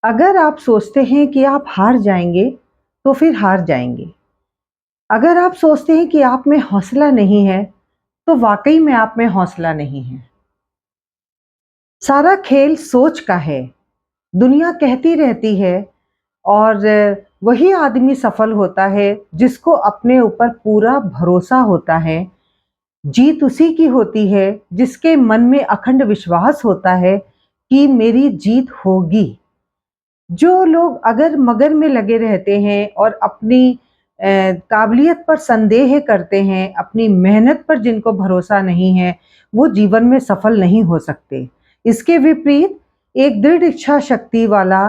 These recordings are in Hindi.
अगर आप सोचते हैं कि आप हार जाएँगे, तो फिर हार जाएँगे। अगर आप सोचते हैं कि आप में हौसला नहीं है, तो वाक़ई में आप में हौसला नहीं है। सारा खेल सोच का है। दुनिया कहती रहती है और वही आदमी सफल होता है जिसको अपने ऊपर पूरा भरोसा होता है। जीत उसी की होती है जिसके मन में अखंड विश्वास होता है कि मेरी जीत होगी। जो लोग अगर मगर में लगे रहते हैं और अपनी काबिलियत पर संदेह करते हैं, अपनी मेहनत पर जिनको भरोसा नहीं है, वो जीवन में सफल नहीं हो सकते। इसके विपरीत एक दृढ़ इच्छा शक्ति वाला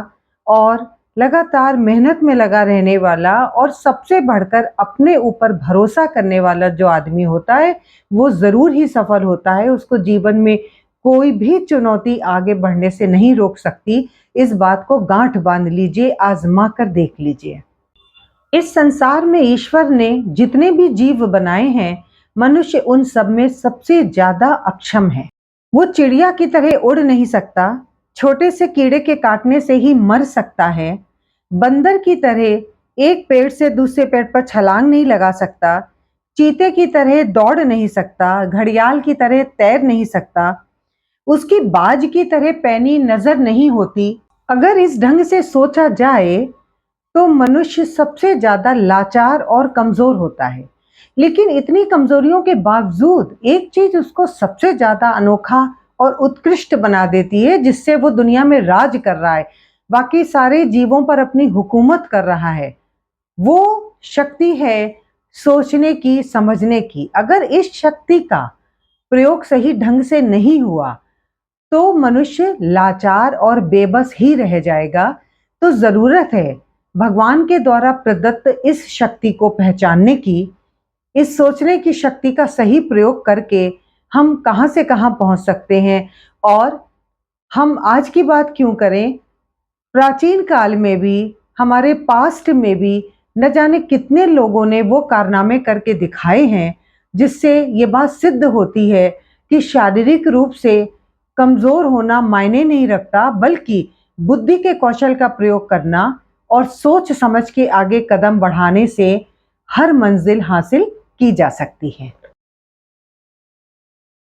और लगातार मेहनत में लगा रहने वाला और सबसे बढ़कर अपने ऊपर भरोसा करने वाला जो आदमी होता है, वो ज़रूर ही सफल होता है। उसको जीवन में कोई भी चुनौती आगे बढ़ने से नहीं रोक सकती। इस बात को गांठ बांध लीजिए, आजमा कर देख लीजिए। इस संसार में ईश्वर ने जितने भी जीव बनाए हैं, मनुष्य उन सब में सबसे ज्यादा अक्षम है। वो चिड़िया की तरह उड़ नहीं सकता, छोटे से कीड़े के काटने से ही मर सकता है। बंदर की तरह एक पेड़ से दूसरे पेड़ पर छलांग नहीं लगा सकता, चीते की तरह दौड़ नहीं सकता, घड़ियाल की तरह तैर नहीं सकता, उसकी बाज की तरह पैनी नजर नहीं होती। अगर इस ढंग से सोचा जाए तो मनुष्य सबसे ज्यादा लाचार और कमजोर होता है। लेकिन इतनी कमजोरियों के बावजूद एक चीज उसको सबसे ज्यादा अनोखा और उत्कृष्ट बना देती है, जिससे वो दुनिया में राज कर रहा है, बाकी सारे जीवों पर अपनी हुकूमत कर रहा है। वो शक्ति है सोचने की, समझने की। अगर इस शक्ति का प्रयोग सही ढंग से नहीं हुआ तो मनुष्य लाचार और बेबस ही रह जाएगा। तो जरूरत है भगवान के द्वारा प्रदत्त इस शक्ति को पहचानने की, इस सोचने की शक्ति का सही प्रयोग करके हम कहां से कहां पहुंच सकते हैं। और हम आज की बात क्यों करें, प्राचीन काल में भी, हमारे पास्ट में भी न जाने कितने लोगों ने वो कारनामे करके दिखाए हैं, जिससे ये बात सिद्ध होती है कि शारीरिक रूप से कमजोर होना मायने नहीं रखता, बल्कि बुद्धि के कौशल का प्रयोग करना और सोच समझ के आगे कदम बढ़ाने से हर मंजिल हासिल की जा सकती है।